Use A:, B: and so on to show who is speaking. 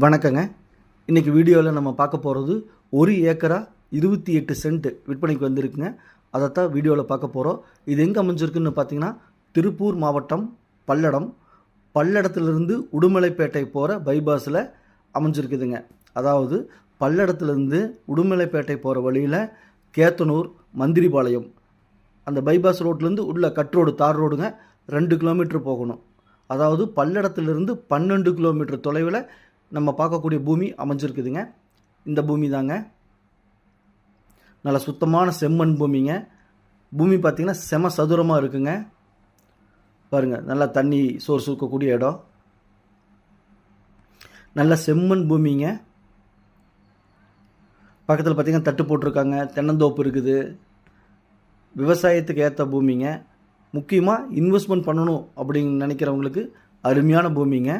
A: வணக்கங்க. இன்றைக்கி வீடியோவில் நம்ம பார்க்க போகிறது 1 ஏக்கரா 28 சென்ட் விற்பனைக்கு வந்திருக்குங்க. அதைத்தான் வீடியோவில் பார்க்க போகிறோம். இது எங்கே அமைஞ்சிருக்குன்னு பார்த்தீங்கன்னா திருப்பூர் மாவட்டம் பல்லடத்திலிருந்து உடுமலைப்பேட்டை போகிற பைபாஸில் அமைஞ்சிருக்குதுங்க. அதாவது பல்லடத்துலேருந்து உடுமலைப்பேட்டை போகிற வழியில் கேத்தனூர் மந்திரிபாளையம் அந்த பைபாஸ் ரோட்லேருந்து உள்ள கட் ரோடு தார் ரோடுங்க 2 கிலோமீட்டர் போகணும். அதாவது பல்லடத்திலிருந்து 12 கிலோமீட்டர் தொலைவில் நம்ம பார்க்கக்கூடிய பூமி அமைஞ்சிருக்குதுங்க. இந்த பூமி தாங்க, நல்ல சுத்தமான செம்மண் பூமிங்க. பூமி பார்த்திங்கன்னா செம சதுரமாக இருக்குங்க. பாருங்கள், நல்லா தண்ணி சோர்ஸ் இருக்கக்கூடிய இடம், நல்ல செம்மண் பூமிங்க. பக்கத்தில் பார்த்திங்கன்னா தட்டு போட்டிருக்காங்க, தென்னந்தோப்பு இருக்குது. விவசாயத்துக்கு ஏற்ற பூமிங்க. முக்கியமாக இன்வெஸ்ட்மெண்ட் பண்ணணும் அப்படின்னு நினைக்கிறவங்களுக்கு அருமையான பூமிங்க.